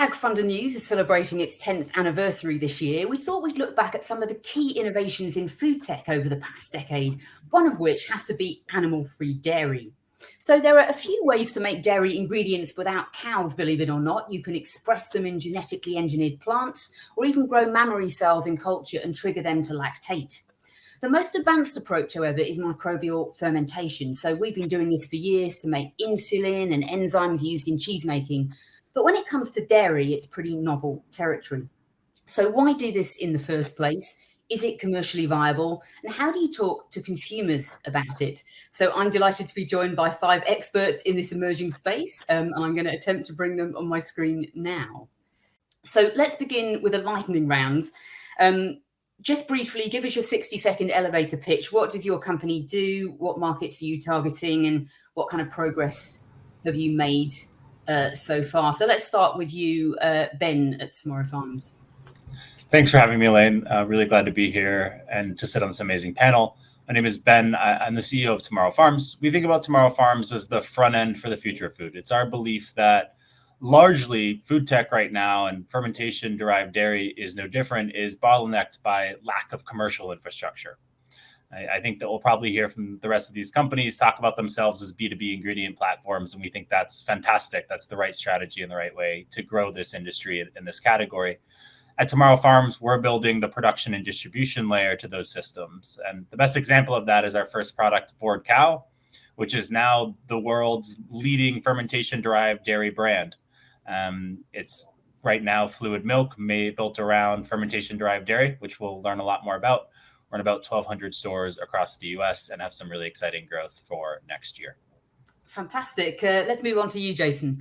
AgFunderNews is celebrating its 10th anniversary this year. We thought we'd look back at some of the key innovations in food tech over the past decade, one of which has to be animal-free dairy. So there are a few ways to make dairy ingredients without cows, believe it or not. You can express them in genetically engineered plants or even grow mammary cells in culture and trigger them to lactate. The most advanced approach, however, is microbial fermentation. So we've been doing this for years to make insulin and enzymes used in cheese making. But when it comes to dairy, it's pretty novel territory. So why do this in the first place? Is it commercially viable? And how do you talk to consumers about it? So I'm delighted to be joined by 5 experts in this emerging space, and I'm going to attempt to bring them on my screen now. So let's begin with a lightning round. Just briefly, give us your 60-second elevator pitch. What does your company do? What markets are you targeting? And what kind of progress have you made so far? So let's start with you, Ben at Tomorrow Farms. Thanks for having me, Elaine. Really glad to be here and to sit on this amazing panel. My name is Ben. I'm the CEO of Tomorrow Farms. We think about Tomorrow Farms as the front end for the future of food. It's our belief that largely food tech right now and fermentation-derived dairy is no different, is bottlenecked by lack of commercial infrastructure. I think that we'll probably hear from the rest of these companies talk about themselves as B2B ingredient platforms, and we think that's fantastic. That's the right strategy and the right way to grow this industry in this category. At Tomorrow Farms, we're building the production and distribution layer to those systems. And the best example of that is our first product, Bored Cow, which is now the world's leading fermentation-derived dairy brand. It's right now fluid milk built around fermentation-derived dairy, which we'll learn a lot more about. We're in about 1,200 stores across the US and have some really exciting growth for next year. Fantastic. Let's move on to you, Jason.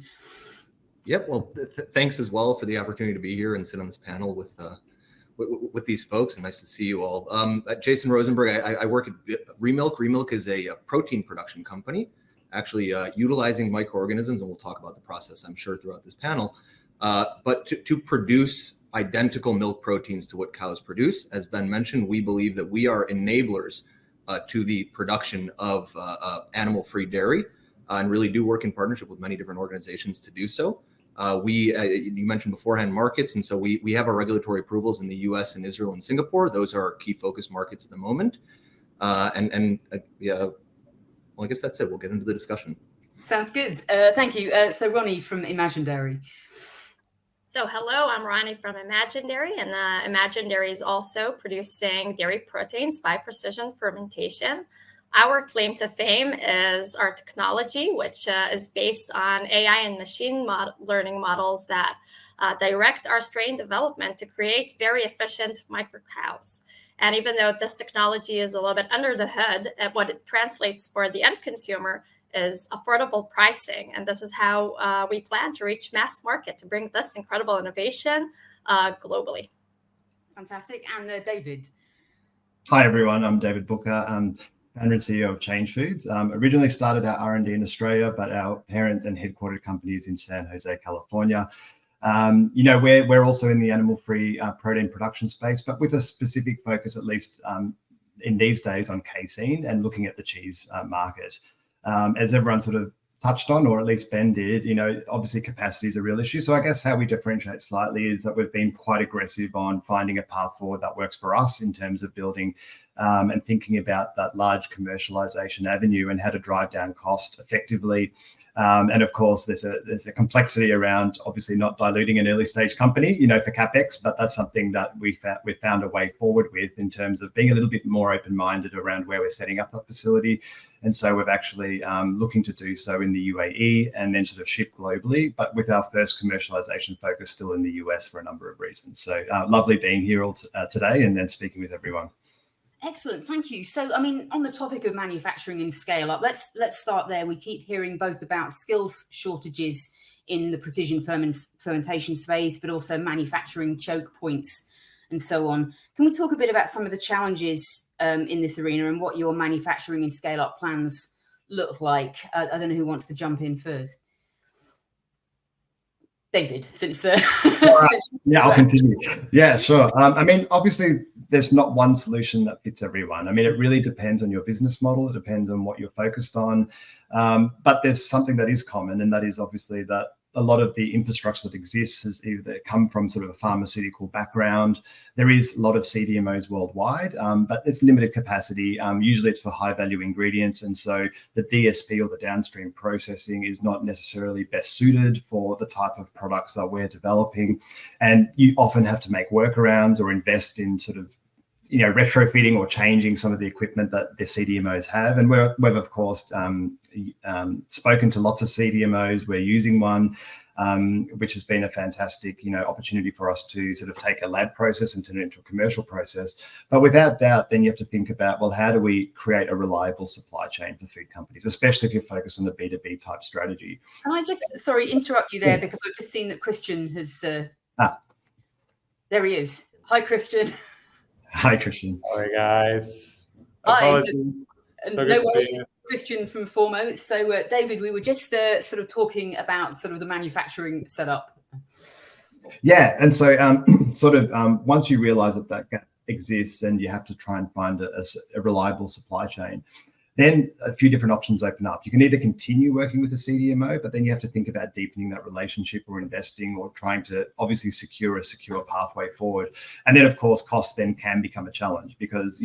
Yep. Well, thanks as well for the opportunity to be here and sit on this panel with these folks. And nice to see you all. Jason Rosenberg. I work at Remilk. Remilk is a protein production company, actually utilizing microorganisms, and we'll talk about the process, I'm sure, throughout this panel. But to produce identical milk proteins to what cows produce, as Ben mentioned, we believe that we are enablers to the production of animal-free dairy, and really do work in partnership with many different organizations to do so. You mentioned beforehand markets, and so we have our regulatory approvals in the US and Israel and Singapore. Those are our key focus markets at the moment. Well, I guess that's it. We'll get into the discussion. Sounds good. Thank you. So Roni from Imagindairy. So hello, I'm Roni from Imagindairy, and Imagindairy is also producing dairy proteins by precision fermentation. Our claim to fame is our technology, which is based on AI and machine learning models that direct our strain development to create very efficient micro-cows. And even though this technology is a little bit under the hood, what it translates for the end consumer is affordable pricing. And this is how we plan to reach mass market to bring this incredible innovation globally. Fantastic. And David. Hi, everyone. I'm David Bucca. I'm founder and CEO of Change Foods. Originally started our R&D in Australia, but our parent and headquartered company is in San Jose, California. We're also in the animal-free protein production space, but with a specific focus, at least in these days, on casein and looking at the cheese market. As everyone sort of touched on, or at least Ben did, obviously capacity is a real issue. So I guess how we differentiate slightly is that we've been quite aggressive on finding a path forward that works for us in terms of building and thinking about that large commercialization avenue and how to drive down cost effectively. And of course, there's a complexity around obviously not diluting an early stage company, for CapEx, but that's something that we found a way forward with in terms of being a little bit more open-minded around where we're setting up that facility. And so we're actually looking to do so in the UAE and then sort of ship globally, but with our first commercialization focus still in the US for a number of reasons. So lovely being here today and then speaking with everyone. Excellent, thank you. So, on the topic of manufacturing and scale up, let's start there. We keep hearing both about skills shortages in the precision fermentation space, but also manufacturing choke points and so on. Can we talk a bit about some of the challenges in this arena and what your manufacturing and scale up plans look like? I don't know who wants to jump in first. David, since yeah, I'll continue. Yeah, sure. Obviously, there's not one solution that fits everyone. It really depends on your business model. It depends on what you're focused on. But there's something that is common, and that is obviously that a lot of the infrastructure that exists has either come from sort of a pharmaceutical background. There is a lot of CDMOs worldwide, but it's limited capacity. Usually it's for high value ingredients. And so the DSP or the downstream processing is not necessarily best suited for the type of products that we're developing. And you often have to make workarounds or invest in sort of retrofitting or changing some of the equipment that the CDMOs have. And we've of course spoken to lots of CDMOs. We're using one, which has been a fantastic, opportunity for us to sort of take a lab process and turn it into a commercial process. But without doubt, then you have to think about, well, how do we create a reliable supply chain for food companies, especially if you're focused on the B2B type strategy. Can I just, interrupt you there, because I've just seen that Christian has, there he is. Hi, Christian. Hi, Christian. Hi, guys. Hi. No worries, Christian from Formo. So, David, we were just sort of talking about sort of the manufacturing setup. Yeah, and so once you realize that gap exists and you have to try and find a reliable supply chain, then a few different options open up. You can either continue working with a CDMO, but then you have to think about deepening that relationship or investing or trying to obviously secure a secure pathway forward. And then, of course, costs then can become a challenge because,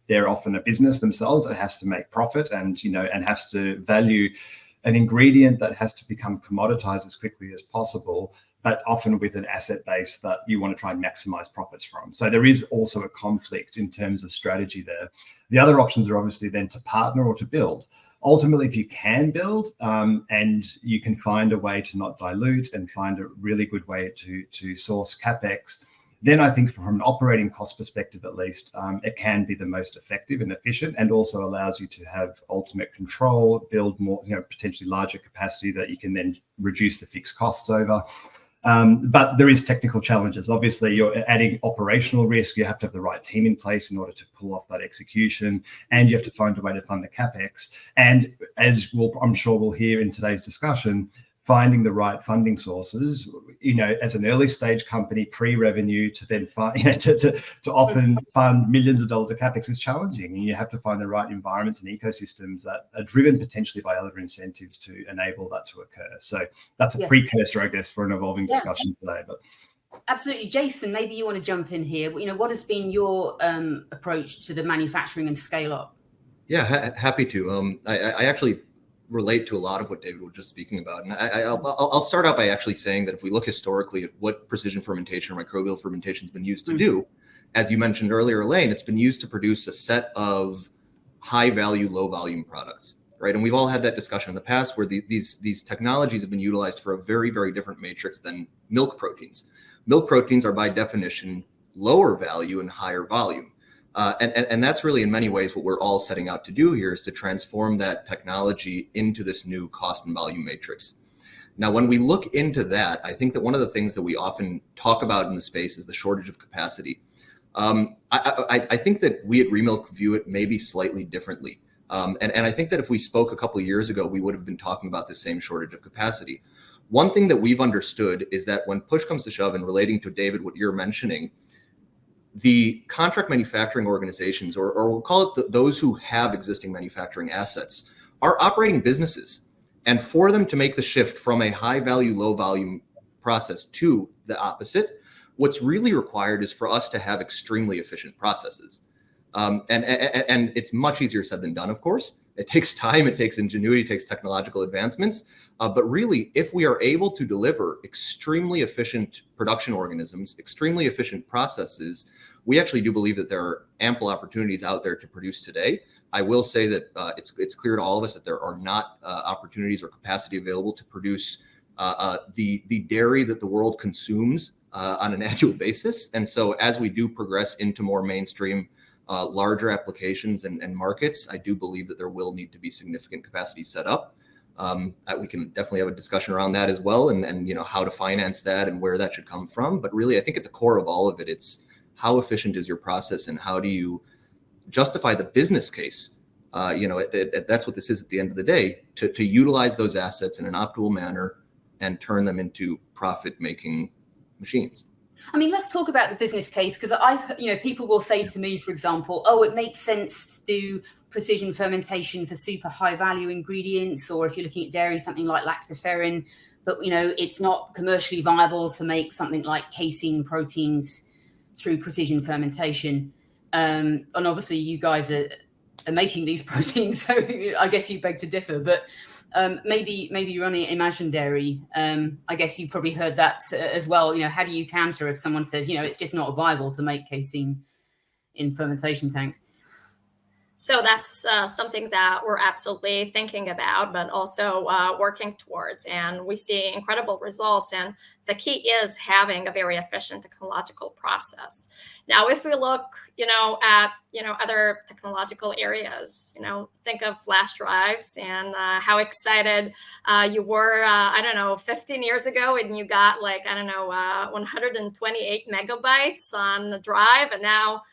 they're often a business themselves that has to make profit and has to value an ingredient that has to become commoditized as quickly as possible, but often with an asset base that you want to try and maximize profits from. So there is also a conflict in terms of strategy there. The other options are obviously then to partner or to build. Ultimately, if you can build and you can find a way to not dilute and find a really good way to source CapEx, then I think from an operating cost perspective, at least, it can be the most effective and efficient, and also allows you to have ultimate control, build more, potentially larger capacity that you can then reduce the fixed costs over. But there is technical challenges. Obviously, you're adding operational risk. You have to have the right team in place in order to pull off that execution, and you have to find a way to fund the CapEx. And as I'm sure we'll hear in today's discussion, finding the right funding sources, as an early stage company, pre-revenue, to then to often fund millions of dollars of CapEx is challenging. And you have to find the right environments and ecosystems that are driven potentially by other incentives to enable that to occur. So that's a precursor, I guess, for an evolving discussion today. But absolutely. Jason, maybe you want to jump in here. What has been your approach to the manufacturing and scale up? Yeah, happy to. I actually relate to a lot of what David was just speaking about. And I'll start out by actually saying that if we look historically at what precision fermentation or microbial fermentation has been used to do, as you mentioned earlier, Elaine, it's been used to produce a set of high value, low volume products, right? And we've all had that discussion in the past where these technologies have been utilized for a very, very different matrix than milk proteins. Milk proteins are by definition lower value and higher volume. And that's really in many ways what we're all setting out to do here, is to transform that technology into this new cost and volume matrix. Now, when we look into that, I think that one of the things that we often talk about in the space is the shortage of capacity. I think that we at Remilk view it maybe slightly differently. And I think that if we spoke a couple of years ago, we would have been talking about the same shortage of capacity. One thing that we've understood is that when push comes to shove, and relating to David, what you're mentioning, the contract manufacturing organizations, or we'll call it those who have existing manufacturing assets, are operating businesses. And for them to make the shift from a high value, low volume process to the opposite, what's really required is for us to have extremely efficient processes. And it's much easier said than done, of course. It takes time, it takes ingenuity, it takes technological advancements. But really, if we are able to deliver extremely efficient production organisms, extremely efficient processes, we actually do believe that there are ample opportunities out there to produce today. I will say that it's clear to all of us that there are not opportunities or capacity available to produce the dairy that the world consumes on an annual basis. And so as we do progress into more mainstream, larger applications and markets, I do believe that there will need to be significant capacity set up. We can definitely have a discussion around that as well, and how to finance that and where that should come from. But really, I think at the core of all of it, it's how efficient is your process and how do you justify the business case? That's what this is at the end of the day, to utilize those assets in an optimal manner and turn them into profit-making machines. I mean, let's talk about the business case, because people will say to me, for example, oh, it makes sense to do precision fermentation for super high value ingredients, or if you're looking at dairy, something like lactoferrin. but it's not commercially viable to make something like casein proteins through precision fermentation. And obviously you guys are making these proteins, so I guess you beg to differ. But maybe Roni, Imagindairy, I guess you probably heard that as well. How do you counter if someone says, it's just not viable to make casein in fermentation tanks? So that's something that we're absolutely thinking about, but also working towards. And we see incredible results. And the key is having a very efficient technological process. Now, if we look, at other technological areas, think of flash drives and how excited you were, 15 years ago, and you got 128 megabytes on the drive, and now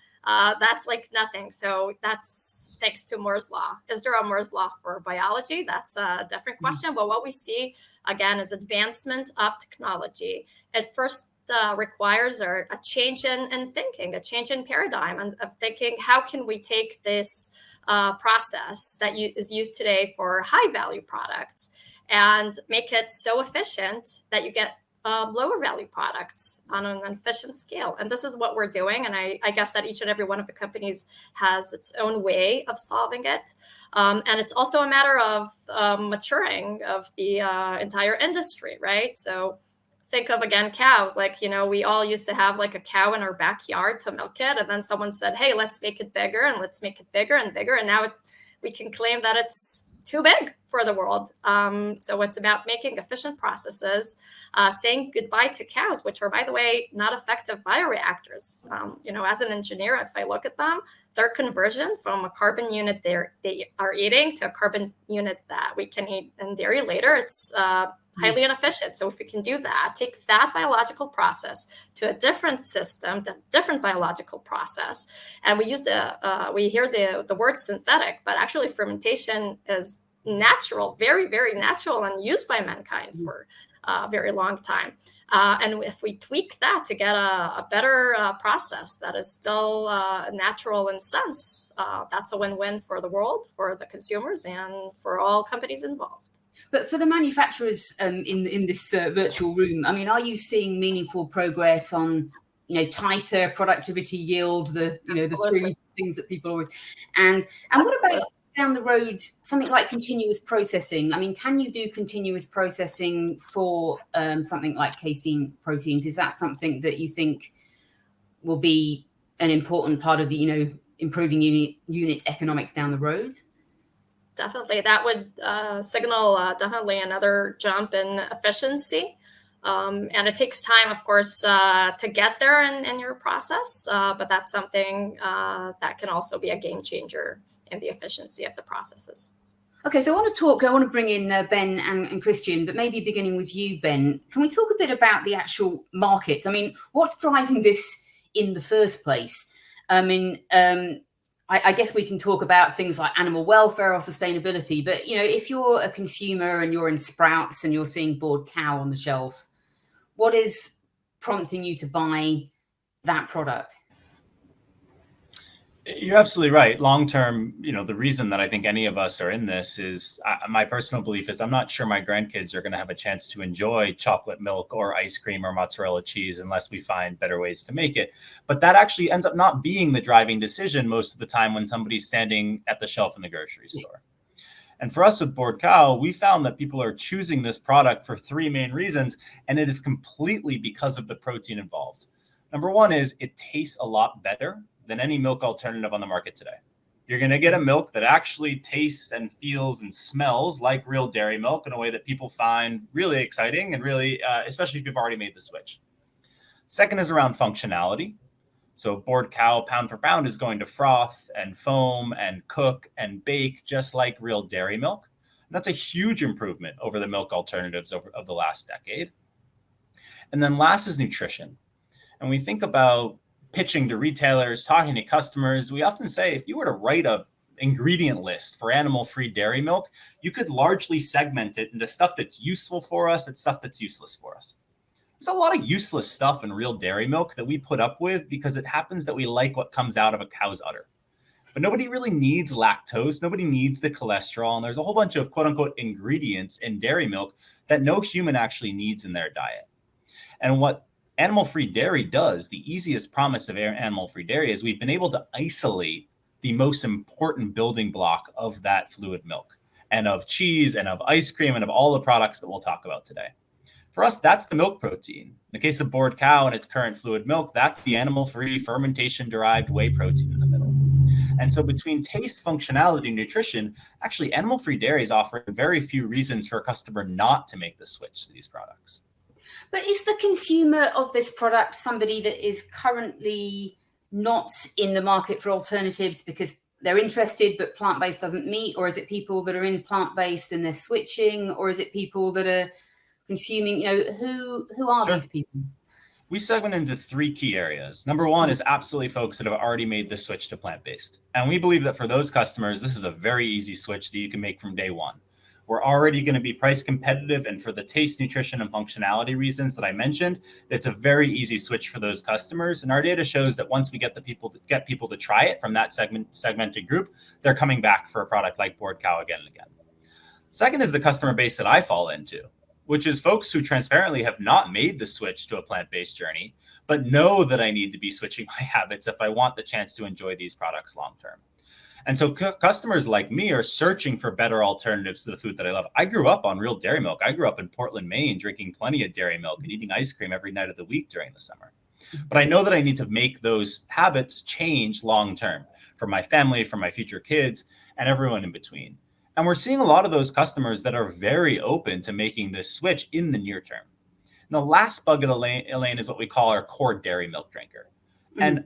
that's like nothing. So that's thanks to Moore's law. Is there a Moore's law for biology? That's a different question. But what we see, again, is advancement of technology. It first requires a change in thinking, a change in paradigm of thinking, how can we take this process that is used today for high value products and make it so efficient that you get lower value products on an efficient scale. And this is what we're doing. And I guess that each and every one of the companies has its own way of solving it. And it's also a matter of maturing of the entire industry, right? So think of, again, cows. We all used to have a cow in our backyard to milk it. And then someone said, hey, let's make it bigger, and let's make it bigger and bigger. And now we can claim that it's too big for the world. So it's about making efficient processes, saying goodbye to cows, which are, by the way, not effective bioreactors. As an engineer, if I look at them, their conversion from a carbon unit they are eating to a carbon unit that we can eat in dairy later, it's highly inefficient. So if we can do that, take that biological process to a different system, a different biological process, and we use we hear the word synthetic, but actually fermentation is natural, very, very natural, and used by mankind for a very long time. And if we tweak that to get a better process that is still natural in sense, that's a win-win for the world, for the consumers, and for all companies involved. But for the manufacturers in this virtual room, are you seeing meaningful progress on, tighter productivity, yield, the three things that people always, and what about down the road, something like continuous processing? Can you do continuous processing for something like casein proteins? Is that something that you think will be an important part of the, improving unit economics down the road? Definitely. That would signal definitely another jump in efficiency. And it takes time, of course, to get there in your process. But that's something that can also be a game changer in the efficiency of the processes. Okay, so I want to bring in Ben and Christian, but maybe beginning with you, Ben. Can we talk a bit about the actual market? What's driving this in the first place? I guess we can talk about things like animal welfare or sustainability, but if you're a consumer and you're in Sprouts and you're seeing bored cow on the shelf, what is prompting you to buy that product? You're absolutely right. Long term, the reason that I think any of us are in this is my personal belief is I'm not sure my grandkids are going to have a chance to enjoy chocolate milk or ice cream or mozzarella cheese unless we find better ways to make it. But that actually ends up not being the driving decision most of the time when somebody's standing at the shelf in the grocery store. And for us with bored cow, we found that people are choosing this product for three main reasons, and it is completely because of the protein involved. Number one is it tastes a lot better than any milk alternative on the market today. You're going to get a milk that actually tastes and feels and smells like real dairy milk in a way that people find really exciting and really, especially if you've already made the switch. Second is around functionality. So bored cow, pound for pound, is going to froth and foam and cook and bake just like real dairy milk. And that's a huge improvement over the milk alternatives of the last decade. And then last is nutrition. And we think about pitching to retailers, talking to customers, we often say if you were to write a ingredient list for animal-free dairy milk, you could largely segment it into stuff that's useful for us and stuff that's useless for us. There's a lot of useless stuff in real dairy milk that we put up with because it happens that we like what comes out of a cow's udder. But nobody really needs lactose. Nobody needs the cholesterol. And there's a whole bunch of quote unquote ingredients in dairy milk that no human actually needs in their diet. And what animal-free dairy does, the easiest promise of animal-free dairy, is we've been able to isolate the most important building block of that fluid milk and of cheese and of ice cream and of all the products that we'll talk about today. For us, that's the milk protein. In the case of bored cow and its current fluid milk, that's the animal-free fermentation-derived whey protein in the middle. And so between taste, functionality, nutrition, actually animal-free dairy is offering very few reasons for a customer not to make the switch to these products. But is the consumer of this product somebody that is currently not in the market for alternatives because they're interested but plant-based doesn't meet? Or is it people that are in plant-based and they're switching? Or is it people that are consuming, who are these people? We segment into three key areas. Number one is absolutely folks that have already made the switch to plant-based. And we believe that for those customers, this is a very easy switch that you can make from day one. We're already going to be price competitive. And for the taste, nutrition, and functionality reasons that I mentioned, it's a very easy switch for those customers. And our data shows that once we get people to try it from that segmented group, they're coming back for a product like bored cow again and again. Second is the customer base that I fall into, which is folks who transparently have not made the switch to a plant-based journey, but know that I need to be switching my habits if I want the chance to enjoy these products long-term. And so customers like me are searching for better alternatives to the food that I love. I grew up on real dairy milk. I grew up in Portland, Maine, drinking plenty of dairy milk and eating ice cream every night of the week during the summer. But I know that I need to make those habits change long-term for my family, for my future kids, and everyone in between. And we're seeing a lot of those customers that are very open to making this switch in the near term. And the last bucket, Elaine, is what we call our core dairy milk drinker. And,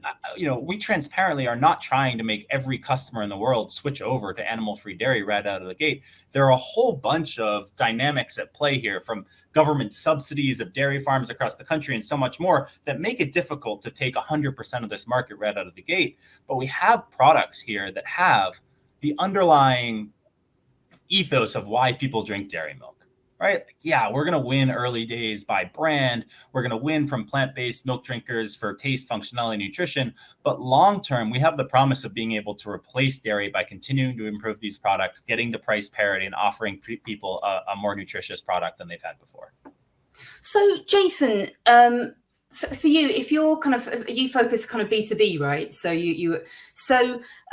we transparently are not trying to make every customer in the world switch over to animal-free dairy right out of the gate. There are a whole bunch of dynamics at play here, from government subsidies of dairy farms across the country and so much more, that make it difficult to take 100% of this market right out of the gate. But we have products here that have the underlying ethos of why people drink dairy milk. Right? Yeah, we're going to win early days by brand. We're going to win from plant-based milk drinkers for taste, functionality, nutrition. But long-term, we have the promise of being able to replace dairy by continuing to improve these products, getting to price parity, and offering people a more nutritious product than they've had before. So, Jason, for you, if you're you focus kind of B2B, right? So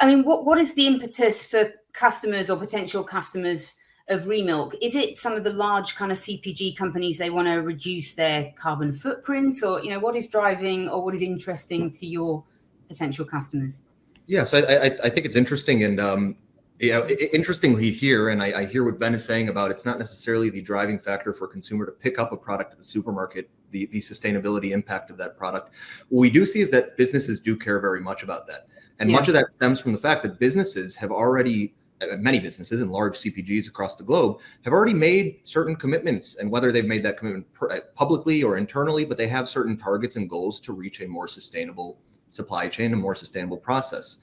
what is the impetus for customers or potential customers of Remilk? Is it some of the large kind of CPG companies, they want to reduce their carbon footprint, or what is driving or what is interesting to your potential customers? Yeah, so I think it's interesting, and interestingly here, and I hear what Ben is saying about it's not necessarily the driving factor for a consumer to pick up a product at the supermarket, the sustainability impact of that product. What we do see is that businesses do care very much about that, and much of that stems from the fact that businesses have already. Many businesses and large CPGs across the globe have already made certain commitments, and whether they've made that commitment publicly or internally, but they have certain targets and goals to reach a more sustainable supply chain, a more sustainable process.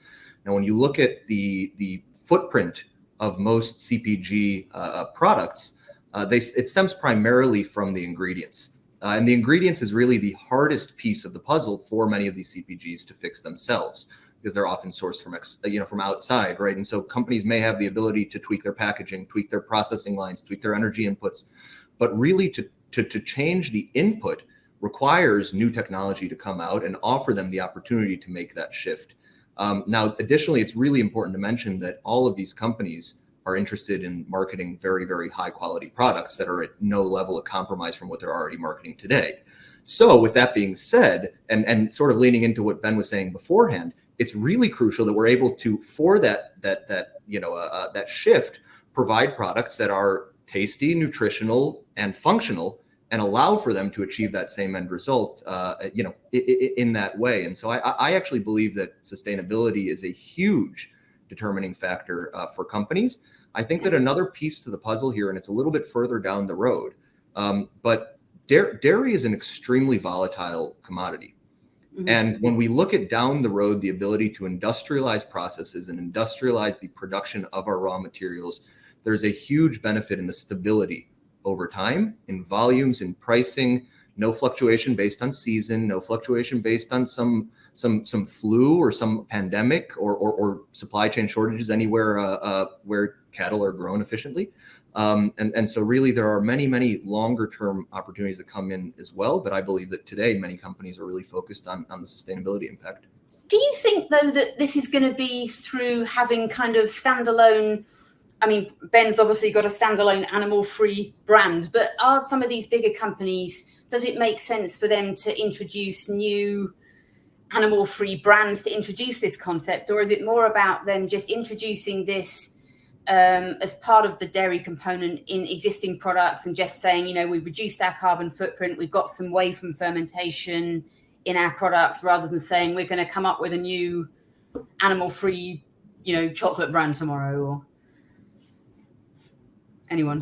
Now, when you look at the footprint of most CPG products, it stems primarily from the ingredients. And the ingredients is really the hardest piece of the puzzle for many of these CPGs to fix themselves, because they're often sourced from outside, right? And so companies may have the ability to tweak their packaging, tweak their processing lines, tweak their energy inputs, but really to change the input requires new technology to come out and offer them the opportunity to make that shift. Now, additionally, it's really important to mention that all of these companies are interested in marketing very, very high quality products that are at no level of compromise from what they're already marketing today. So with that being said, and sort of leaning into what Ben was saying beforehand, it's really crucial that we're able to, for that shift, provide products that are tasty, nutritional, and functional, and allow for them to achieve that same end result, in that way. And so I actually believe that sustainability is a huge determining factor for companies. I think that another piece to the puzzle here, and it's a little bit further down the road, but dairy is an extremely volatile commodity. Mm-hmm. And when we look at down the road, the ability to industrialize processes and industrialize the production of our raw materials, there's a huge benefit in the stability over time, in volumes, in pricing, no fluctuation based on season, no fluctuation based on some some flu or some pandemic or supply chain shortages anywhere where cattle are grown efficiently. And so really there are many longer term opportunities that come in as well. But I believe that today many companies are really focused on the sustainability impact. Do you think, though, that this is going to be through having kind of standalone? I mean, Ben's obviously got a standalone animal-free brand, but are some of these bigger companies, does it make sense for them to introduce new animal-free brands to introduce this concept? Or is it more about them just introducing this as part of the dairy component in existing products and just saying, you know, we've reduced our carbon footprint, we've got some whey from fermentation in our products, rather than saying we're going to come up with a new animal-free, you know, chocolate brand tomorrow? Or anyone?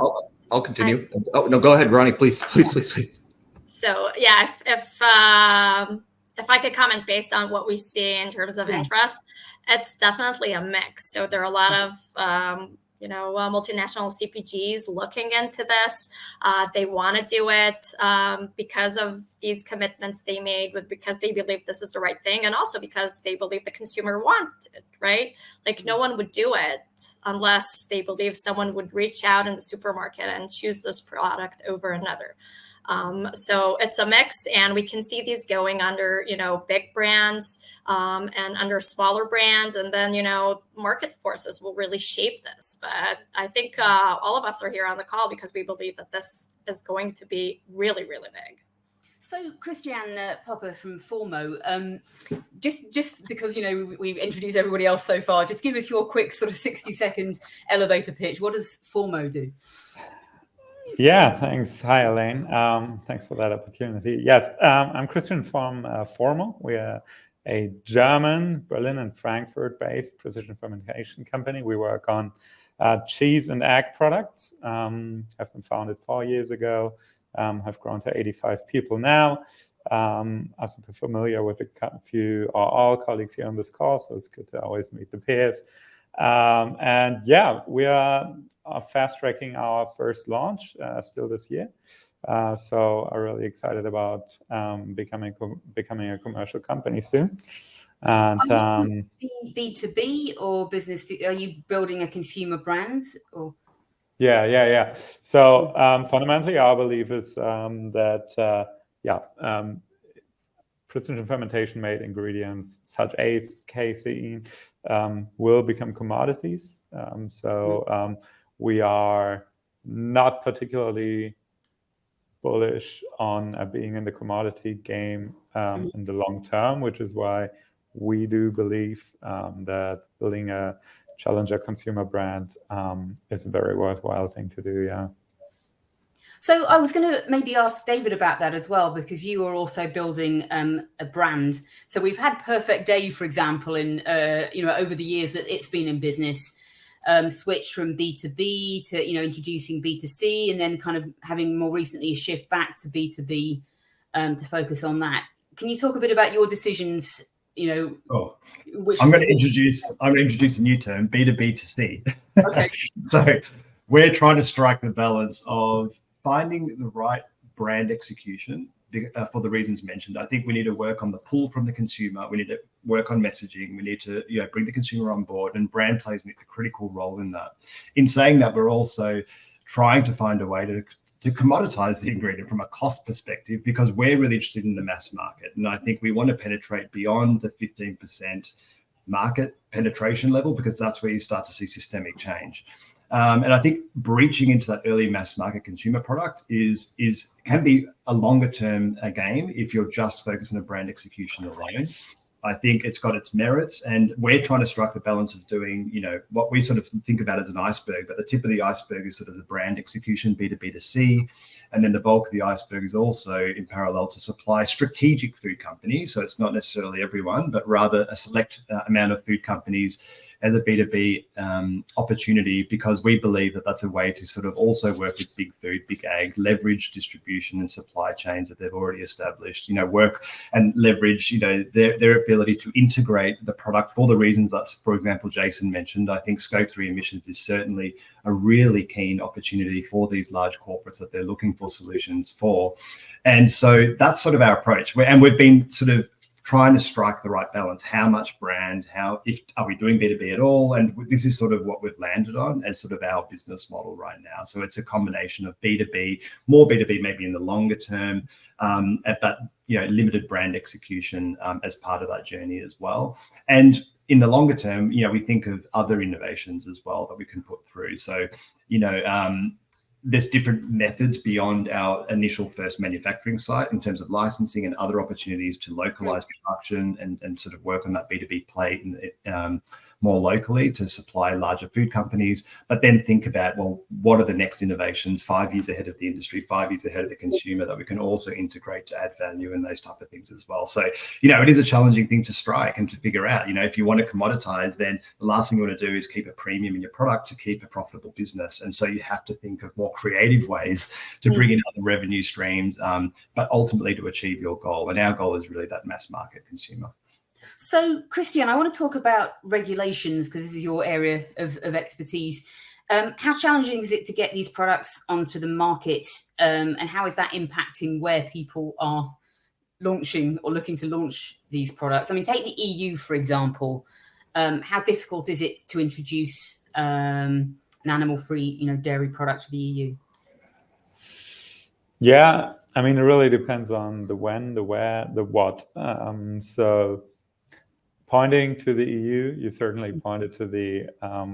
I'll continue. No, go ahead, Roni, please. So yeah, if I could comment based on what we see in terms of interest, it's definitely a mix. So there are a lot of multinational CPGs looking into this. They want to do it because of these commitments they made, but because they believe this is the right thing, and also because they believe the consumer wants it, right? Like no one would do it unless they believe someone would reach out in the supermarket and choose this product over another. So it's a mix, and we can see these going under, big brands and under smaller brands, and then, market forces will really shape this. But I think all of us are here on the call because we believe that this is going to be really, really big. So Christian Poppe from Formo, just because, we've introduced everybody else so far, just give us your quick sort of 60-second elevator pitch. What does Formo do? Yeah, thanks. Hi, Elaine. Thanks for that opportunity. Yes, I'm Christian from Formo. We are a German, Berlin and Frankfurt-based precision fermentation company. We work on cheese and egg products. Have been founded 4 years ago. Have grown to 85 people now. I'm super familiar with a few or all colleagues here on this call, so it's good to always meet the peers. And yeah, we are fast-tracking our first launch still this year. So I'm really excited about becoming a commercial company soon. And are you B2B or business? Are you building a consumer brand? Or? Yeah. So fundamentally, our belief is that precision fermentation made ingredients such as casein will become commodities. So we are not particularly bullish on being in the commodity game in the long term, which is why we do believe that building a challenger consumer brand is a very worthwhile thing to do. Yeah. So I was going to maybe ask David about that as well, because you are also building a brand. So we've had Perfect Day, for example, in over the years that it's been in business, switched from B2B to introducing B2C, and then kind of having more recently a shift back to B2B to focus on that. Can you talk a bit about your decisions? I'm going to introduce a new term, B2B to C. Okay. So we're trying to strike the balance of finding the right brand execution for the reasons mentioned. I think we need to work on the pull from the consumer. We need to work on messaging. We need to bring the consumer on board, and brand plays a critical role in that. In saying that, we're also trying to find a way to commoditize the ingredient from a cost perspective, because we're really interested in the mass market. And I think we want to penetrate beyond the 15% market penetration level, because that's where you start to see systemic change. And I think breaching into that early mass market consumer product can be a longer term game if you're just focused on a brand execution alone. I think it's got its merits, and we're trying to strike the balance of doing, what we sort of think about as an iceberg, but the tip of the iceberg is sort of the brand execution, B2B to C. And then the bulk of the iceberg is also in parallel to supply strategic food companies. So it's not necessarily everyone, but rather a select amount of food companies as a B2B opportunity, because we believe that that's a way to sort of also work with big food, big ag, leverage distribution and supply chains that they've already established, work and leverage, their ability to integrate the product for the reasons that, for example, Jason mentioned. I think Scope 3 emissions is certainly a really keen opportunity for these large corporates that they're looking for solutions for. And so that's sort of our approach. And we've been sort of trying to strike the right balance. How much brand, are we doing B2B at all? And this is sort of what we've landed on as sort of our business model right now. So it's a combination of B2B, more B2B maybe in the longer term, but limited brand execution as part of that journey as well. And in the longer term, we think of other innovations as well that we can put through. So, there's different methods beyond our initial first manufacturing site in terms of licensing and other opportunities to localize production and sort of work on that B2B plate and more locally to supply larger food companies, but then think about, well, what are the next innovations 5 years ahead of the industry, 5 years ahead of the consumer that we can also integrate to add value and those type of things as well. So, it is a challenging thing to strike and to figure out. If you want to commoditize, then the last thing you want to do is keep a premium in your product to keep a profitable business. And so you have to think of more creative ways to bring in other revenue streams, but ultimately to achieve your goal. And our goal is really that mass market consumer. So, Christian, I want to talk about regulations because this is your area of expertise. How challenging is it to get these products onto the market, and how is that impacting where people are launching or looking to launch these products? I mean, take the EU, for example. How difficult is it to introduce an animal-free, dairy product to the EU? Yeah, I mean, it really depends on the when, the where, the what. So pointing to the EU, you certainly pointed to the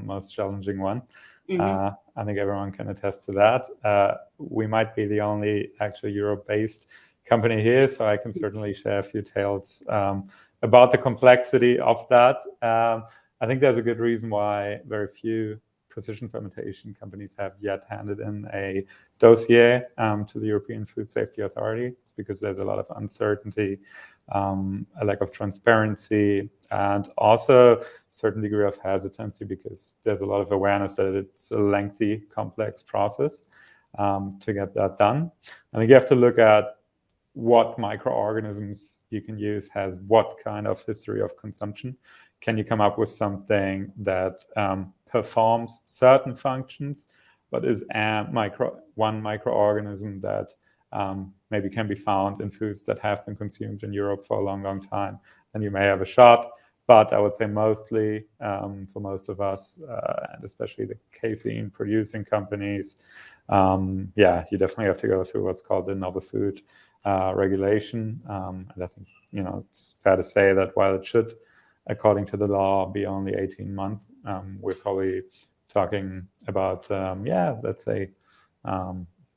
most challenging one. I think everyone can attest to that. We might be the only actually Europe-based company here, so I can certainly share a few tales about the complexity of that. I think there's a good reason why very few precision fermentation companies have yet handed in a dossier to the European Food Safety Authority. It's because there's a lot of uncertainty, a lack of transparency, and also a certain degree of hesitancy because there's a lot of awareness that it's a lengthy, complex process to get that done. I think you have to look at what microorganisms you can use, has what kind of history of consumption. Can you come up with something that performs certain functions, but is one microorganism that maybe can be found in foods that have been consumed in Europe for a long, long time? Then you may have a shot. But I would say mostly, for most of us, and especially the casein producing companies, you definitely have to go through what's called the novel food regulation. And I think, it's fair to say that while it should, according to the law, be only 18 months, we're probably talking about, let's say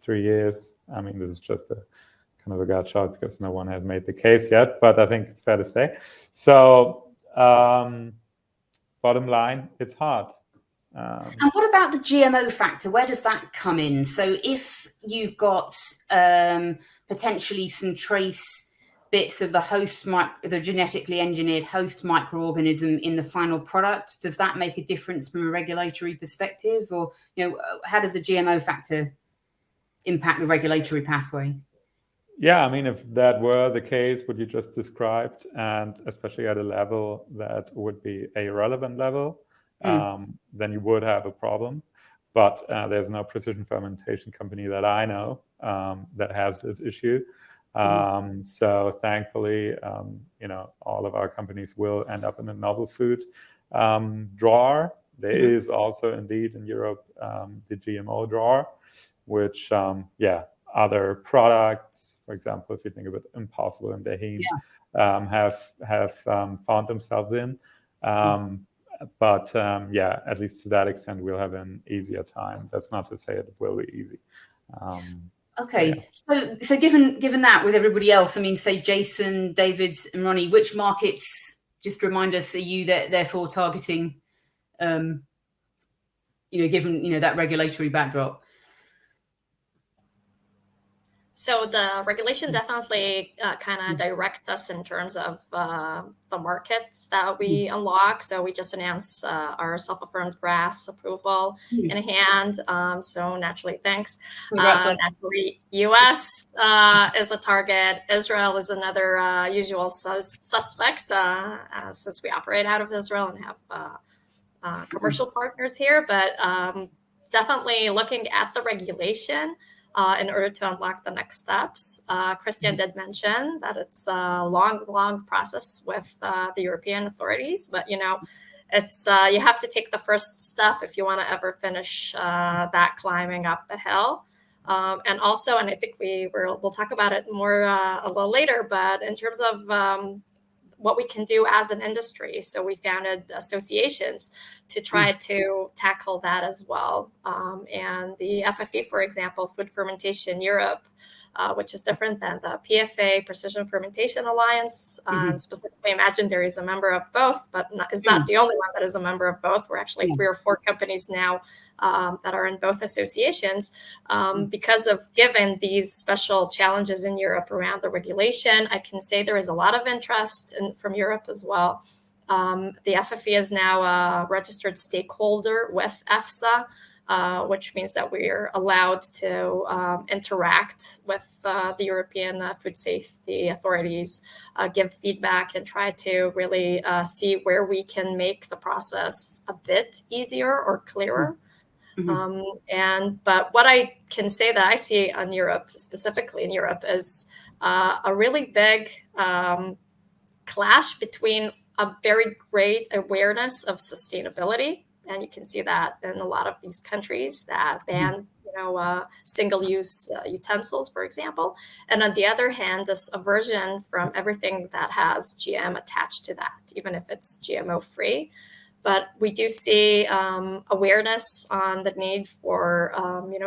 3 years. I mean, this is just a kind of a gut shot because no one has made the case yet, but I think it's fair to say. So bottom line, it's hard. And what about the GMO factor? Where does that come in? So if you've got potentially some trace bits of the genetically engineered host microorganism in the final product, does that make a difference from a regulatory perspective? Or, how does the GMO factor impact the regulatory pathway? Yeah, I mean, if that were the case, what you just described, and especially at a level that would be a relevant level, then you would have a problem. But there's no precision fermentation company that I know that has this issue. So thankfully, all of our companies will end up in the novel food drawer. There is also indeed in Europe the GMO drawer, which, other products, for example, if you think about Impossible and Dahin, have found themselves in. But at least to that extent, we'll have an easier time. That's not to say it will be easy. Okay, so given that with everybody else, I mean, say Jason, David, and Roni, which markets, just remind us, are you therefore targeting? Given that regulatory backdrop. So the regulation definitely kind of directs us in terms of the markets that we unlock. So we just announced our self-affirmed grass approval in hand. So naturally, thanks. Naturally, US is a target. Israel is another usual suspect since we operate out of Israel and have commercial partners here. But definitely looking at the regulation, in order to unlock the next steps. Christian did mention that it's a long process with the European authorities, but it's you have to take the first step if you want to ever finish that climbing up the hill. And also, and I think we'll talk about it more a little later, but in terms of what we can do as an industry. So we founded associations to try to tackle that as well. And the FFE, for example, Food Fermentation Europe, which is different than the PFA, Precision Fermentation Alliance. Specifically, Imagindairy is a member of both, but is not the only one that is a member of both. We're actually 3 or 4 companies now that are in both associations because of given these special challenges in Europe around the regulation. I can say there is a lot of interest from Europe as well. The FFE is now a registered stakeholder with EFSA, which means that we're allowed to interact with the European food safety authorities, give feedback, and try to really see where we can make the process a bit easier or clearer. But what I can say that I see in Europe, specifically in Europe, is a really big clash between a very great awareness of sustainability. And you can see that in a lot of these countries that ban, single-use utensils, for example. And on the other hand, this aversion from everything that has GM attached to that, even if it's GMO-free. But we do see awareness on the need for,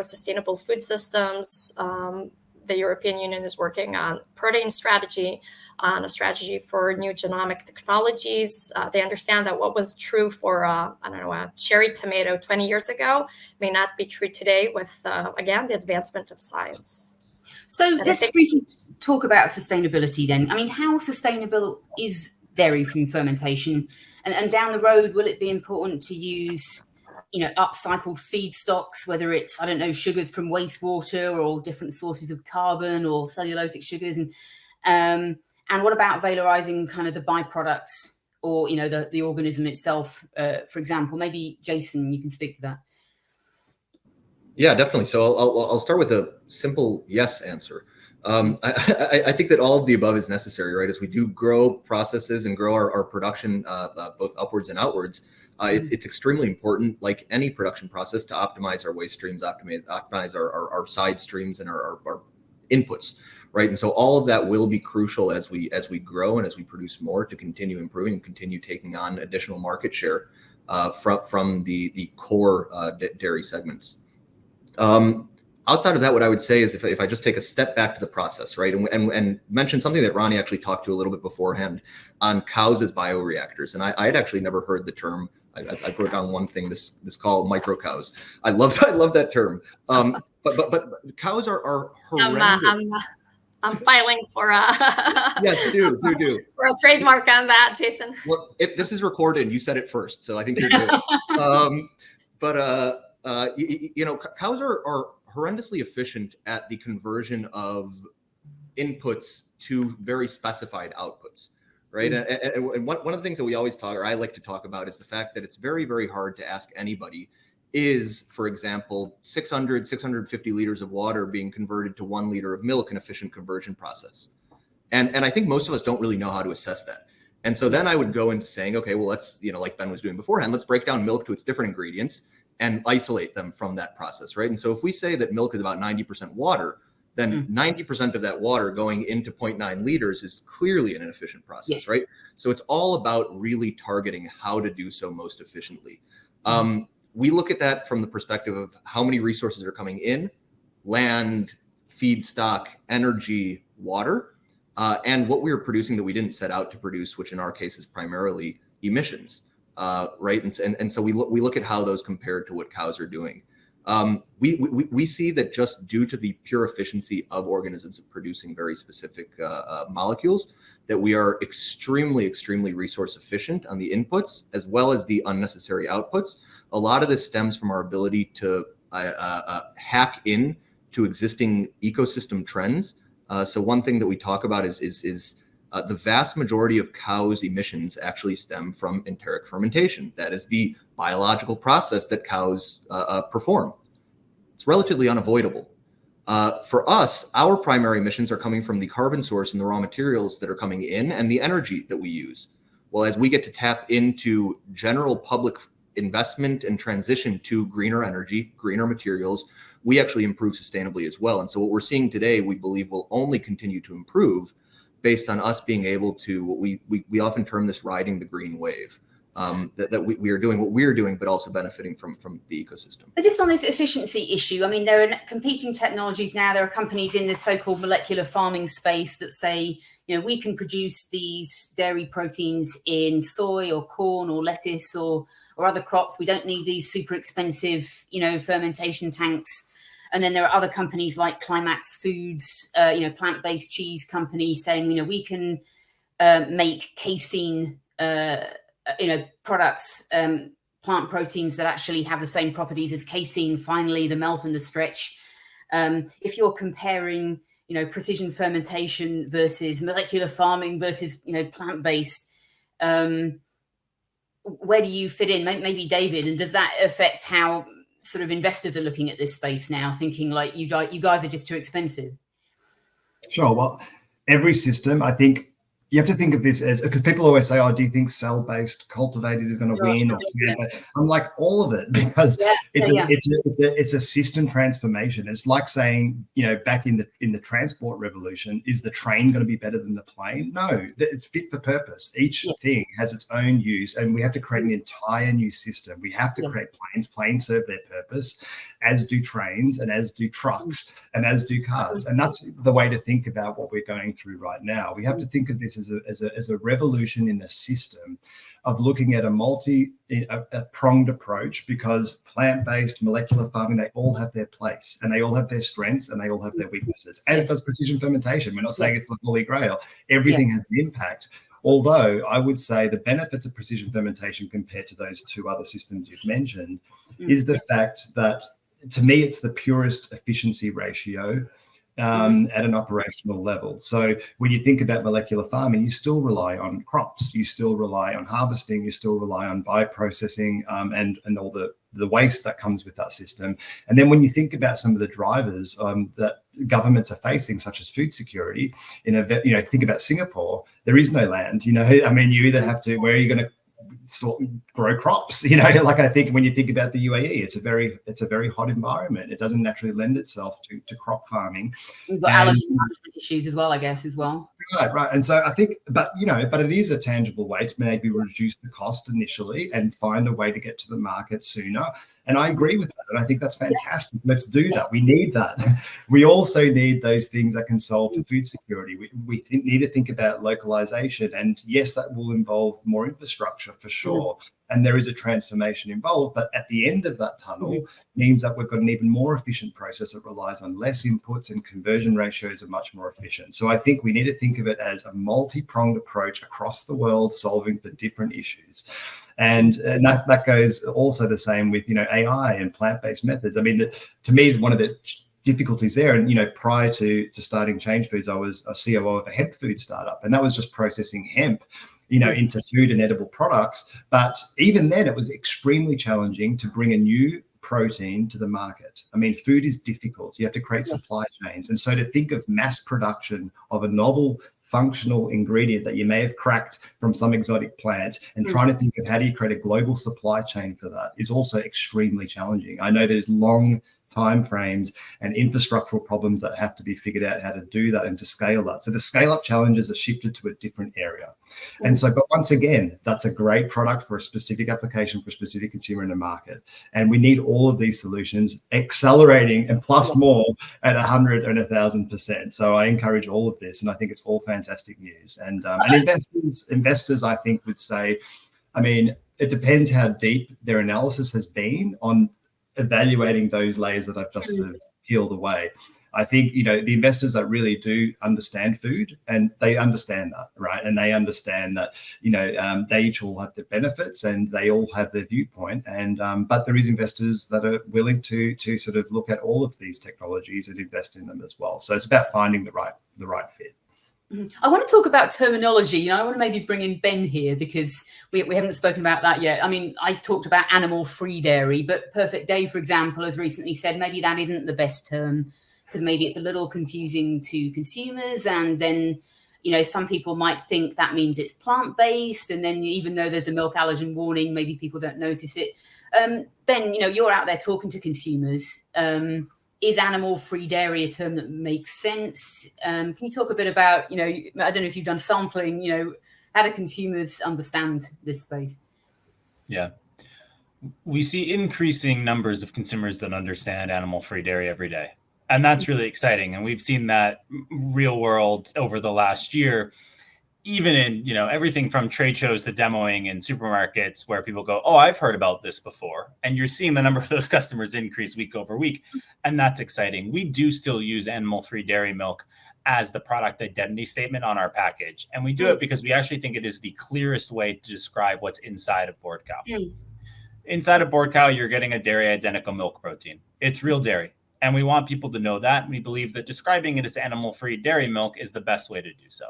sustainable food systems. The European Union is working on protein strategy, on a strategy for new genomic technologies. They understand that what was true for, a cherry tomato 20 years ago may not be true today with, again, the advancement of science. So let's briefly talk about sustainability then. I mean, how sustainable is dairy from fermentation? And down the road, will it be important to use, upcycled feedstocks, whether it's, sugars from wastewater or different sources of carbon or cellulosic sugars? And what about valorizing kind of the byproducts or, the organism itself, for example? Maybe, Jason, you can speak to that. Yeah, definitely. So I'll start with a simple yes answer. I think that all of the above is necessary, right? As we do grow processes and grow our production both upwards and outwards, it's extremely important, like any production process, to optimize our waste streams, optimize our side streams and our inputs, right? And so all of that will be crucial as we grow and as we produce more to continue improving and continue taking on additional market share from the core dairy segments. Outside of that, what I would say is if I just take a step back to the process, right, and mention something that Roni actually talked to a little bit beforehand on cows as bioreactors, and I had actually never heard the term. I wrote down one thing this call micro cows. I love that term. But cows are horrendous. I'm filing for yes, do for a trademark on that, Jason. Well, this is recorded. You said it first, so I think you're good. Cows are horrendously efficient at the conversion of inputs to very specified outputs, right? And one of the things that we always talk, or I like to talk about, is the fact that it's very, very hard to ask anybody, is, for example, 650 liters of water being converted to 1 liter of milk an efficient conversion process? And I think most of us don't really know how to assess that. And so then I would go into saying, okay, well, let's, like Ben was doing beforehand, let's break down milk to its different ingredients and isolate them from that process, right? And so if we say that milk is about 90% water, then 90% of that water going into 0.9 liters is clearly an inefficient process, right? So it's all about really targeting how to do so most efficiently. We look at that from the perspective of how many resources are coming in: land, feedstock, energy, water, and what we are producing that we didn't set out to produce, which in our case is primarily emissions. Right, and so we look at how those compare to what cows are doing. We see that just due to the pure efficiency of organisms of producing very specific molecules, that we are extremely resource efficient on the inputs as well as the unnecessary outputs. A lot of this stems from our ability to hack in to existing ecosystem trends. So one thing that we talk about is the vast majority of cows' emissions actually stem from enteric fermentation. That is the biological process that cows perform. It's relatively unavoidable. For us, our primary emissions are coming from the carbon source and the raw materials that are coming in and the energy that we use. Well, as we get to tap into general public investment and transition to greener energy, greener materials, we actually improve sustainably as well. And so what we're seeing today, we believe will only continue to improve based on us being able to, what we often term this riding the green wave. That we are doing what we're doing, but also benefiting from the ecosystem. But just on this efficiency issue, I mean, there are competing technologies now. There are companies in this so-called molecular farming space that say, you know, we can produce these dairy proteins in soy or corn or lettuce or other crops. We don't need these super expensive, you know, fermentation tanks. And then there are other companies like Climax Foods, you know, plant-based cheese company saying, you know, we can make casein you know, products, plant proteins that actually have the same properties as casein, finally, the melt and the stretch. If you're comparing, you know, precision fermentation versus molecular farming versus, you know, plant-based, where do you fit in? Maybe David, and does that affect how sort of investors are looking at this space now, thinking like you guys are just too expensive? Sure. Well, every system, I think, you have to think of this as, because people always say, oh, do you think cell-based cultivated is going to win? I'm like, all of it, because it's a system transformation. It's like saying, you know, back in the transport revolution, is the train going to be better than the plane? No, it's fit for purpose. Each thing has its own use, and we have to create an entire new system. We have to create planes. Planes serve their purpose, as do trains, and as do trucks, and as do cars. And that's the way to think about what we're going through right now. We have to think of this as a revolution in the system of looking at a pronged approach, because plant-based molecular farming, they all have their place and they all have their strengths and they all have their weaknesses, as does precision fermentation. We're not saying it's the holy grail. Everything has an impact. Although I would say the benefits of precision fermentation compared to those two other systems you've mentioned is the fact that, to me, it's the purest efficiency ratio at an operational level. So when you think about molecular farming, you still rely on crops, you still rely on harvesting, you still rely on bioprocessing and all the waste that comes with that system. And then when you think about some of the drivers that governments are facing, such as food security, think about Singapore, there is no land. You know, I mean, you either have to, where are you going to grow crops? You know, like, I think when you think about the UAE, it's a very hot environment. It doesn't naturally lend itself to crop farming. We've got allergy management issues as well, I guess, as well. Right. And so I think, but it is a tangible way to maybe reduce the cost initially and find a way to get to the market sooner. And I agree with that. And I think that's fantastic. Let's do that. We need that. We also need those things that can solve for food security. We need to think about localization. And yes, that will involve more infrastructure for sure. And there is a transformation involved. But at the end of that tunnel means that we've got an even more efficient process that relies on less inputs, and conversion ratios are much more efficient. So I think we need to think of it as a multi-pronged approach across the world, solving for different issues. And that goes also the same with, you know, AI and plant-based methods. I mean, to me, one of the difficulties there, and, you know, prior to starting Change Foods, I was a COO of a hemp food startup, and that was just processing hemp, you know, into food and edible products. But even then, it was extremely challenging to bring a new protein to the market. I mean, food is difficult. You have to create supply chains. And so to think of mass production of a novel functional ingredient that you may have cracked from some exotic plant and trying to think of how do you create a global supply chain for that is also extremely challenging. I know there's long time frames and infrastructural problems that have to be figured out how to do that and to scale that. So the scale up challenges are shifted to a different area. And so, but once again, that's a great product for a specific application for a specific consumer in the market. And we need all of these solutions accelerating and plus more at 100 and 1,000%. So I encourage all of this, and I think it's all fantastic news. And investors, I think, would say, I mean, it depends how deep their analysis has been on evaluating those layers that I've just sort of peeled away. I think, you know, the investors that really do understand food, and they understand that, right? And they understand that, you know, they each all have their benefits and they all have their viewpoint. And but there is investors that are willing to sort of look at all of these technologies and invest in them as well. So it's about finding the right fit. I want to talk about terminology. You know, I want to maybe bring in Ben here because we haven't spoken about that yet. I mean, I talked about animal-free dairy, but Perfect Day, for example, has recently said maybe that isn't the best term because maybe it's a little confusing to consumers. And then, some people might think that means it's plant-based. And then even though there's a milk allergen warning, maybe people don't notice it. Ben, you're out there talking to consumers. Is animal-free dairy a term that makes sense? Can you talk a bit about, I don't know if you've done sampling, how do consumers understand this space? Yeah. We see increasing numbers of consumers that understand animal-free dairy every day. And that's really exciting. And we've seen that real world over the last year, even in, everything from trade shows to demoing in supermarkets where people go, oh, I've heard about this before. And you're seeing the number of those customers increase week over week. And that's exciting. We do still use animal-free dairy milk as the product identity statement on our package. And we do it because we actually think it is the clearest way to describe what's inside of board cow. Inside of board cow, you're getting a dairy identical milk protein. It's real dairy. And we want people to know that. And we believe that describing it as animal-free dairy milk is the best way to do so.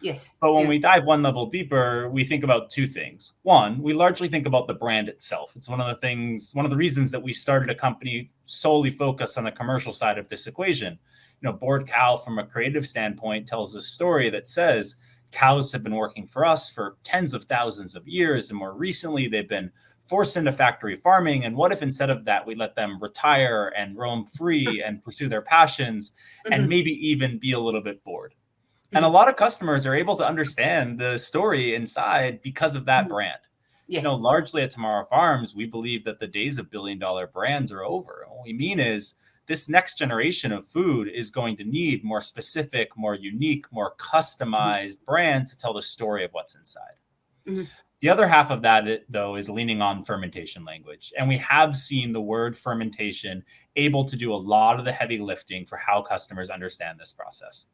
Yes. But when we dive one level deeper, we think about two things. One, we largely think about the brand itself. It's one of the reasons that we started a company solely focused on the commercial side of this equation. Board cow from a creative standpoint tells a story that says cows have been working for us for tens of thousands of years. And more recently, they've been forced into factory farming. And what if instead of that, we let them retire and roam free and pursue their passions and maybe even be a little bit bored? And a lot of customers are able to understand the story inside because of that brand. Yes. Largely at Tomorrow Farms, we believe that the days of billion-dollar brands are over. What we mean is this next generation of food is going to need more specific, more unique, more customized brands to tell the story of what's inside. The other half of that, though, is leaning on fermentation language. And we have seen the word fermentation able to do a lot of the heavy lifting for how customers understand this process.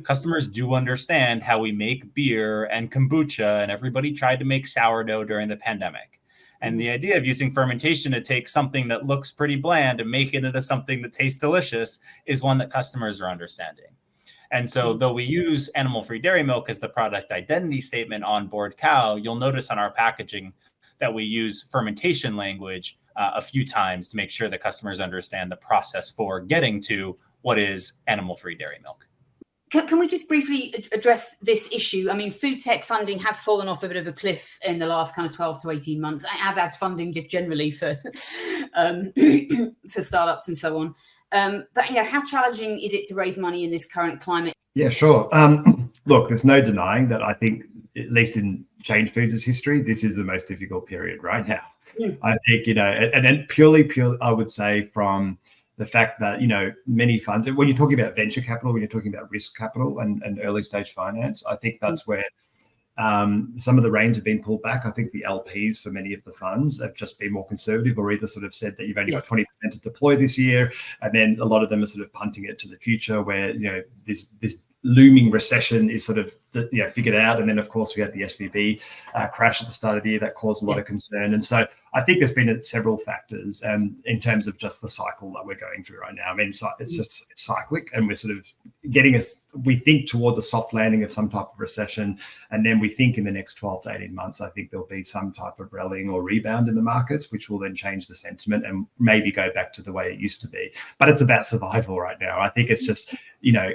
Customers do understand how we make beer and kombucha, and everybody tried to make sourdough during the pandemic. And the idea of using fermentation to take something that looks pretty bland and make it into something that tastes delicious is one that customers are understanding. And so though we use animal-free dairy milk as the product identity statement on board cow, you'll notice on our packaging that we use fermentation language a few times to make sure that customers understand the process for getting to what is animal-free dairy milk. Can we just briefly address this issue? I mean, food tech funding has fallen off a bit of a cliff in the last kind of 12 to 18 months, as has funding just generally for for startups and so on. But, how challenging is it to raise money in this current climate? Yeah, sure. Look, there's no denying that I think, at least in Change Foods' history, this is the most difficult period right now. I think, and then purely, I would say from the fact that, many funds, when you're talking about venture capital, when you're talking about risk capital and early stage finance, I think that's where some of the reins have been pulled back. I think the LPs for many of the funds have just been more conservative, or either sort of said that you've only got 20% to deploy this year. And then a lot of them are sort of punting it to the future where, this looming recession is sort of, figured out. And then, of course, we had the SVB crash at the start of the year that caused a lot of concern. And so I think there's been several factors in terms of just the cycle that we're going through right now. I mean, it's cyclic, and we're sort of we think towards a soft landing of some type of recession. And then we think in the next 12 to 18 months, I think there'll be some type of rallying or rebound in the markets, which will then change the sentiment and maybe go back to the way it used to be. But it's about survival right now. I think it's just,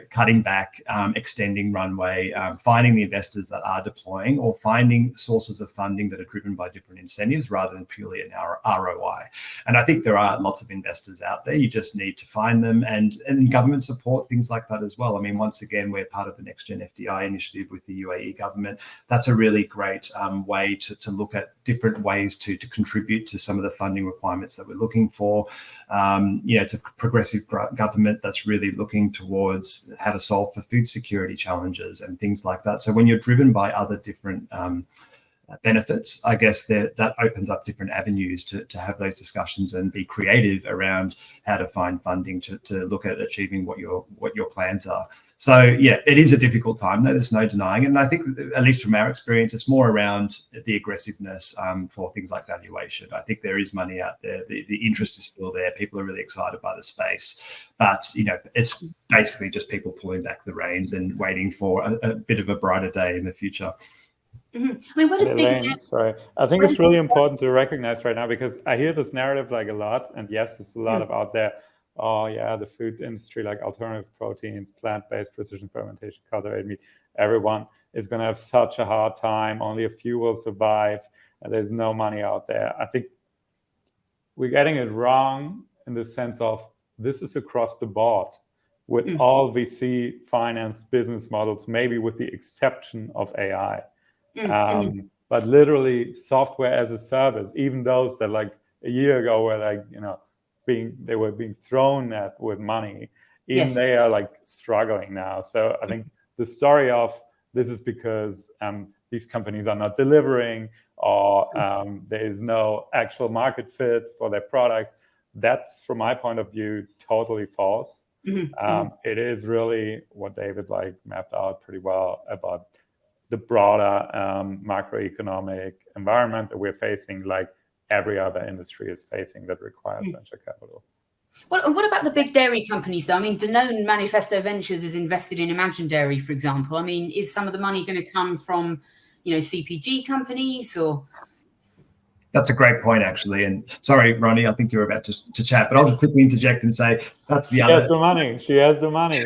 cutting back, extending runway, finding the investors that are deploying, or finding sources of funding that are driven by different incentives rather than purely an ROI. And I think there are lots of investors out there. You just need to find them, and government support, things like that as well. I mean, once again, we're part of the Next Gen FDI initiative with the UAE government. That's a really great way to look at different ways to contribute to some of the funding requirements that we're looking for. To progressive government that's really looking towards how to solve for food security challenges and things like that. So when you're driven by other different benefits, I guess that opens up different avenues to have those discussions and be creative around how to find funding to look at achieving what your plans are. So yeah, it is a difficult time, though. There's no denying it. And I think, at least from our experience, it's more around the aggressiveness for things like valuation. I think there is money out there. The interest is still there. People are really excited by the space. But, it's basically just people pulling back the reins and waiting for a bit of a brighter day in the future. I mean, what is Elaine, sorry. I think it's really important to recognize right now, because I hear this narrative like a lot, and yes, there's a lot of out there, oh yeah, the food industry, like alternative proteins, plant-based precision fermentation, cultivated meat, everyone is going to have such a hard time. Only a few will survive. And there's no money out there. I think we're getting it wrong in the sense of this is across the board with all VC financed business models, maybe with the exception of AI. But literally software as a service, even those that like a year ago were like, they were being thrown at with money, even they are like struggling now. So I think the story of this is because these companies are not delivering, or there is no actual market fit for their products. That's, from my point of view, totally false. It is really what David mapped out pretty well about the broader macroeconomic environment that we're facing, like every other industry is facing, that requires venture capital. What about the big dairy companies, though? I mean, Danone Manifesto Ventures is invested in Imagindairy, for example. I mean, is some of the money going to come from, CPG companies or? That's a great point, actually. And sorry, Roni, I think you were about to chat, but I'll just quickly interject and say that's the other. She has the money. She has the money.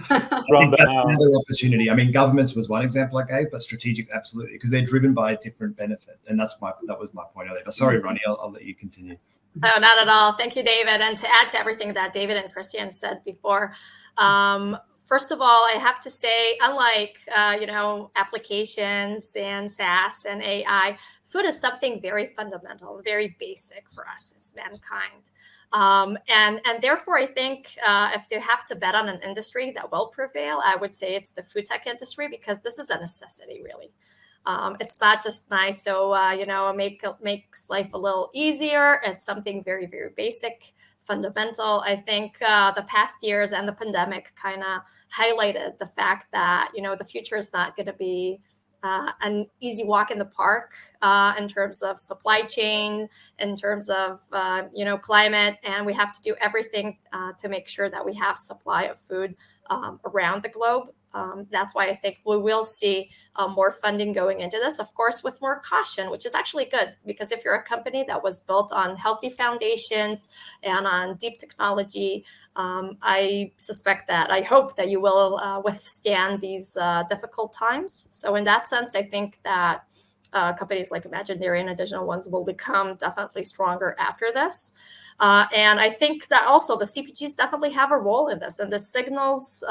I think that's another opportunity. I mean, governments was one example I gave, but strategic, absolutely, because they're driven by a different benefit. And that was my point earlier. But sorry, Roni, I'll let you continue. No, not at all. Thank you, David. And to add to everything that David and Christian said before, first of all, I have to say, unlike, applications and SaaS and AI, food is something very fundamental, very basic for us as mankind. And therefore, I think if you have to bet on an industry that will prevail, I would say it's the food tech industry, because this is a necessity, really. It's not just nice, so makes life a little easier. It's something very, very basic, fundamental. I think the past years and the pandemic kind of highlighted the fact that the future is not going to be an easy walk in the park in terms of supply chain, in terms of climate, and we have to do everything to make sure that we have supply of food around the globe. That's why I think we will see more funding going into this, of course, with more caution, which is actually good, because if you're a company that was built on healthy foundations and on deep technology, I hope that you will withstand these difficult times. So in that sense, I think that companies like Imagindairy and additional ones will become definitely stronger after this. And I think that also the CPGs definitely have a role in this, and the signals,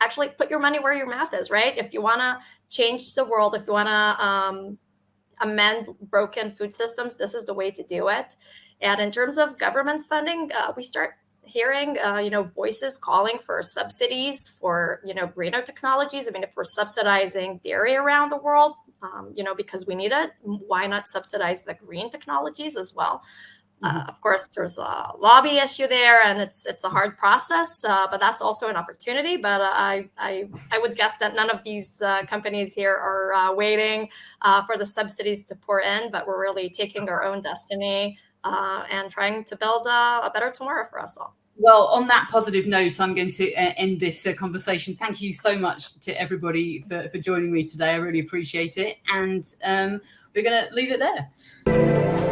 actually put your money where your mouth is, right? If you want to change the world, if you want to amend broken food systems, this is the way to do it. And in terms of government funding, we start hearing, voices calling for subsidies for, greener technologies. I mean, if we're subsidizing dairy around the world, because we need it, why not subsidize the green technologies as well? Of course, there's a lobby issue there, and it's a hard process, but that's also an opportunity. But I would guess that none of these companies here are waiting for the subsidies to pour in, but we're really taking our own destiny and trying to build a better tomorrow for us all. Well, on that positive note, I'm going to end this conversation. Thank you so much to everybody for joining me today. I really appreciate it. And we're going to leave it there.